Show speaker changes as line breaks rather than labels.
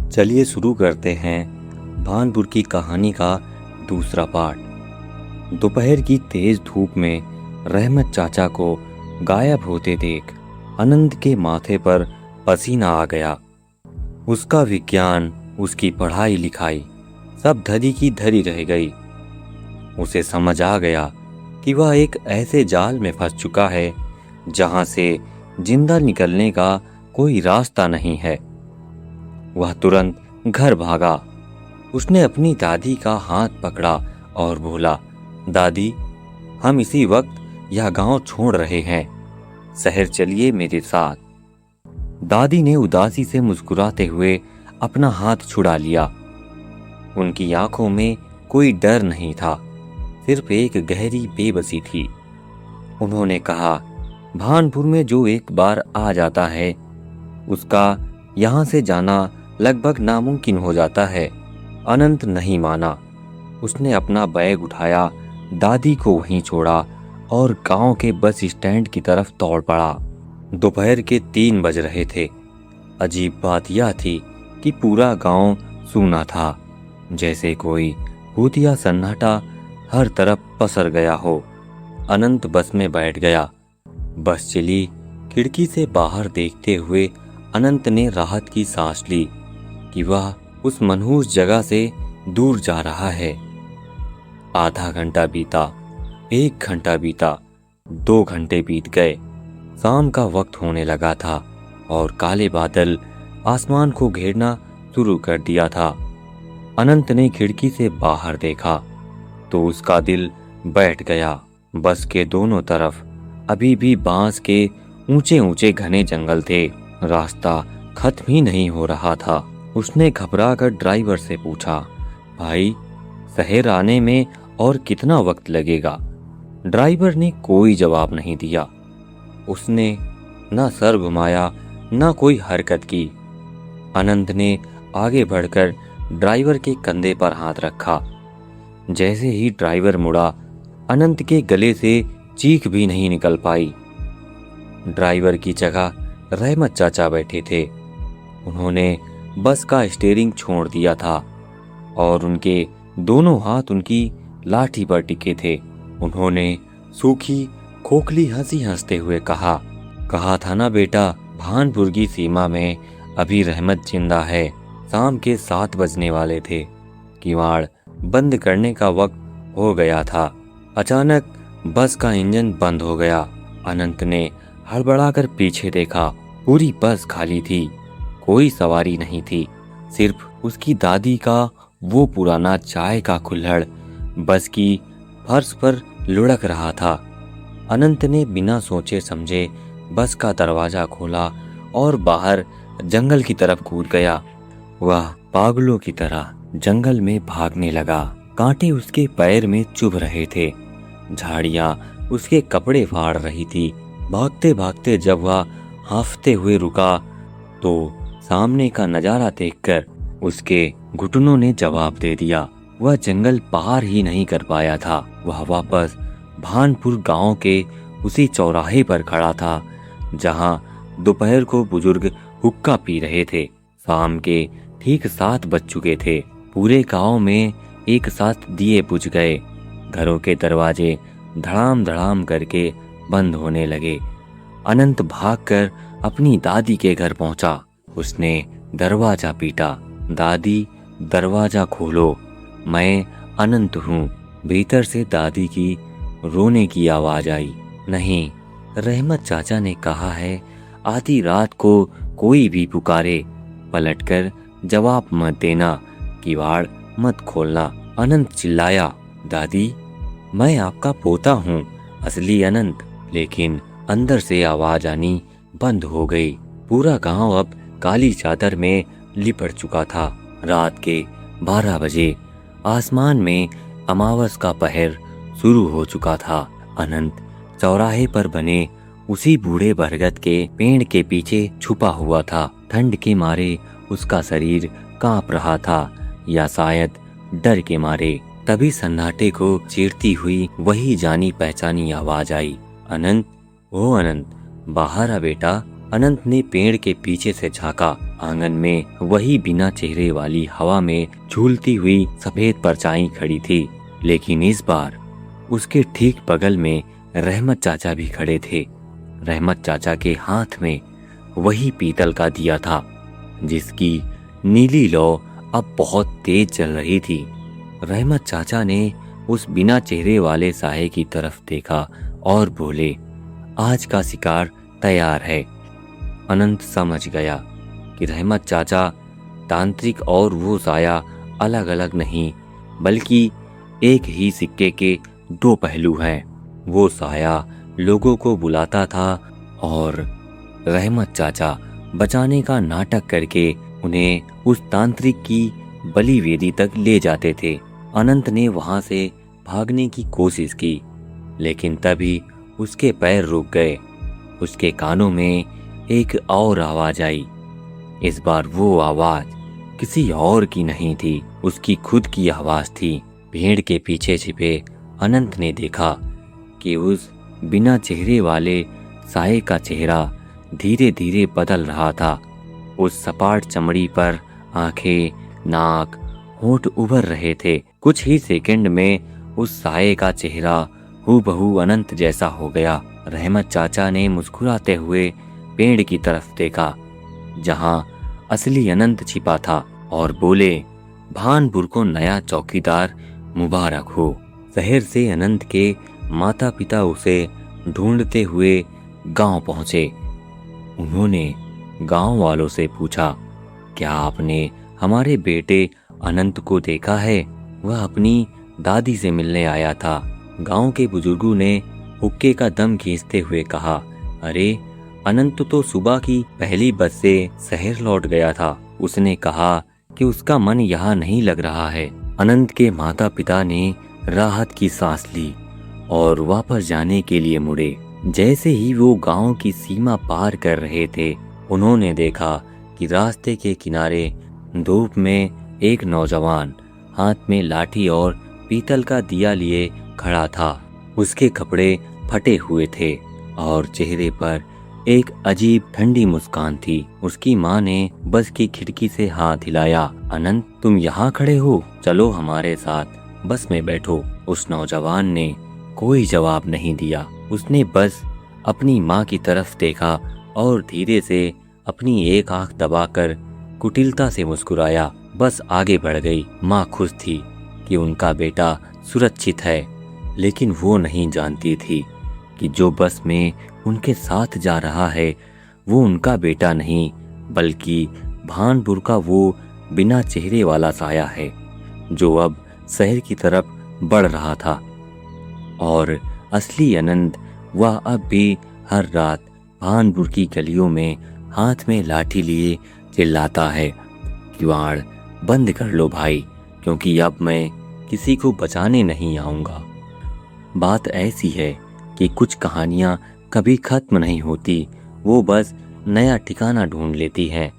चलिए शुरू करते हैं भानपुर की कहानी का दूसरा पार्ट। दोपहर की तेज धूप में रहमत चाचा को गायब होते देख आनंद के माथे पर पसीना आ गया। उसका विज्ञान, उसकी पढ़ाई लिखाई सब धरी की धरी रह गई। उसे समझ आ गया कि वह एक ऐसे जाल में फंस चुका है जहां से जिंदा निकलने का कोई रास्ता नहीं है। वह तुरंत घर भागा। उसने अपनी दादी का हाथ पकड़ा और बोला, दादी, हम इसी वक्त यह गांव छोड़ रहे हैं। शहर चलिए मेरे साथ। दादी ने उदासी से मुस्कुराते हुए अपना हाथ छुड़ा लिया। उनकी आंखों में कोई डर नहीं था, सिर्फ एक गहरी बेबसी थी। उन्होंने कहा, भानपुर में जो एक बार आ जाता है उसका यहाँ से जाना लगभग नामुमकिन हो जाता है। अनंत नहीं माना। उसने अपना बैग उठाया, दादी को वहीं छोड़ा और गांव के बस स्टैंड की तरफ दौड़ पड़ा। दोपहर के 3 बज रहे थे। अजीब बात यह थी कि पूरा गांव सूना था, जैसे कोई भूतिया सन्नाटा हर तरफ पसर गया हो। अनंत बस में बैठ गया। बस चली। खिड़की से बाहर देखते हुए अनंत ने राहत की सांस ली कि वह उस मनहूस जगह से दूर जा रहा है। आधा घंटा बीता, 1 घंटा बीता, 2 घंटे बीत गए। शाम का वक्त होने लगा था और काले बादल आसमान को घेरना शुरू कर दिया था। अनंत ने खिड़की से बाहर देखा तो उसका दिल बैठ गया। बस के दोनों तरफ अभी भी बांस के ऊंचे ऊंचे घने जंगल थे। रास्ता खत्म ही नहीं हो रहा था। उसने घबराकर ड्राइवर से पूछा, भाई, शहर आने में और कितना वक्त लगेगा? ड्राइवर ने कोई जवाब नहीं दिया। उसने न सर घुमाया न कोई हरकत की। अनंत ने आगे बढ़कर ड्राइवर के कंधे पर हाथ रखा। जैसे ही ड्राइवर मुड़ा, अनंत के गले से चीख भी नहीं निकल पाई। ड्राइवर की जगह रहमत चाचा बैठे थे। उन्होंने बस का स्टीयरिंग छोड़ दिया था और उनके दोनों हाथ उनकी लाठी पर टिके थे। उन्होंने सूखी खोखली हंसी हंसते हुए कहा था ना बेटा, भानपुर की सीमा में अभी रहमत जिंदा है। शाम के 7 बजने वाले थे। किवाड़ बंद करने का वक्त हो गया था। अचानक बस का इंजन बंद हो गया। अनंत ने हड़बड़ाकर पीछे देखा। पूरी बस खाली थी। कोई सवारी नहीं थी। सिर्फ उसकी दादी का वो पुराना चाय का कुल्हड़ बस की फर्श पर लुढ़क रहा था। अनंत ने बिना सोचे समझे बस का दरवाजा खोला और बाहर जंगल की तरफ कूद गया। वह पागलों की तरह जंगल में भागने लगा। कांटे उसके पैर में चुभ रहे थे। झाड़ियां उसके कपड़े फाड़ रही थी। भागते भागते जब वह हांफते हुए रुका तो सामने का नजारा देखकर उसके घुटनों ने जवाब दे दिया। वह जंगल पार ही नहीं कर पाया था। वह वापस भानपुर गांव के उसी चौराहे पर खड़ा था जहां दोपहर को बुजुर्ग हुक्का पी रहे थे। शाम के ठीक 7 बज चुके थे। पूरे गांव में एक साथ दिए बुझ गए। घरों के दरवाजे धड़ाम धड़ाम करके बंद होने लगे। अनंत भागकर अपनी दादी के घर पहुंचा। उसने दरवाजा पीटा। दादी, दरवाजा खोलो, मैं अनंत हूँ। भीतर से दादी की रोने की आवाज आई। नहीं, रहमत चाचा ने कहा है आधी रात को कोई भी पुकारे, पलटकर जवाब मत देना, किवाड़ मत खोलना। अनंत चिल्लाया, दादी, मैं आपका पोता हूँ, असली अनंत। लेकिन अंदर से आवाज आनी बंद हो गई। पूरा गांव अब काली चादर में लिपट चुका था। रात के 12 बजे आसमान में अमावस का पहर शुरू हो चुका था। अनंत चौराहे पर बने उसी बूढ़े बरगद के पेड़ के पीछे छुपा हुआ था। ठंड के मारे उसका शरीर कांप रहा था, या शायद डर के मारे। तभी सन्नाटे को चीरती हुई वही जानी पहचानी आवाज आई, अनंत, ओ अनंत, बाहर आ बेटा। अनंत ने पेड़ के पीछे से झांका। आंगन में वही बिना चेहरे वाली हवा में झूलती हुई सफेद परछाई खड़ी थी, लेकिन इस बार उसके ठीक बगल में रहमत चाचा भी खड़े थे। रहमत चाचा के हाथ में वही पीतल का दिया था, जिसकी नीली लौ अब बहुत तेज जल रही थी। रहमत चाचा ने उस बिना चेहरे वाले साये की तरफ देखा और बोले, आज का शिकार तैयार है। अनंत समझ गया कि रहमत चाचा, तांत्रिक और वो साया अलग अलग नहीं, बल्कि एक ही सिक्के के दो पहलू हैं। वो साया लोगों को बुलाता था और रहमत चाचा बचाने का नाटक करके उन्हें उस तांत्रिक की बलि वेदी तक ले जाते थे। अनंत ने वहां से भागने की कोशिश की, लेकिन तभी उसके पैर रुक गए। उसके कानों में एक और आवाज आई। इस बार वो आवाज किसी और की नहीं थी, उसकी खुद की आवाज थी। पेड़ के पीछे छिपे अनंत ने देखा कि उस बिना चेहरे वाले साये का चेहरा धीरे धीरे बदल रहा था। उस सपाट चमड़ी पर आंखें, नाक, होंठ उभर रहे थे। कुछ ही सेकंड में उस साये का चेहरा हूबहू अनंत जैसा हो गया। रहमत चाचा ने मुस्कुराते हुए पेड़ की तरफ देखा, जहां असली अनंत छिपा था, और बोले, भानपुर को नया चौकीदार मुबारक हो। शहर से अनंत के माता पिता उसे ढूंढते हुए गांव पहुंचे। उन्होंने गांव वालों से पूछा, क्या आपने हमारे बेटे अनंत को देखा है? वह अपनी दादी से मिलने आया था। गांव के बुजुर्गों ने हुक्के का दम खींचते हुए कहा, अरे अनंत तो सुबह की पहली बस से शहर लौट गया था। उसने कहा कि उसका मन यहाँ नहीं लग रहा है। अनंत के माता पिता ने राहत की सांस ली और वापस जाने के लिए मुड़े। जैसे ही वो गांव की सीमा पार कर रहे थे, उन्होंने देखा कि रास्ते के किनारे धूप में एक नौजवान हाथ में लाठी और पीतल का दिया लिए खड़ा था। उसके कपड़े फटे हुए थे और चेहरे पर एक अजीब ठंडी मुस्कान थी। उसकी माँ ने बस की खिड़की से हाथ हिलाया, अनंत तुम यहाँ खड़े हो, चलो हमारे साथ बस में बैठो। उस नौजवान ने कोई जवाब नहीं दिया। उसने बस अपनी माँ की तरफ देखा और धीरे से अपनी एक आंख दबाकर कुटिलता से मुस्कुराया। बस आगे बढ़ गई। माँ खुश थी कि उनका बेटा सुरक्षित है, लेकिन वो नहीं जानती थी कि जो बस में उनके साथ जा रहा है वो उनका बेटा नहीं, बल्कि भानपुर का वो बिना चेहरे वाला साया है, जो अब शहर की तरफ बढ़ रहा था। और असली अनंत वह अब भी हर रात भानपुर की गलियों में हाथ में लाठी लिए चिल्लाता है, किवाड़ बंद कर लो भाई, क्योंकि अब मैं किसी को बचाने नहीं आऊँगा। बात ऐसी है कि कुछ कहानियाँ कभी खत्म नहीं होती, वो बस नया ठिकाना ढूंढ लेती हैं।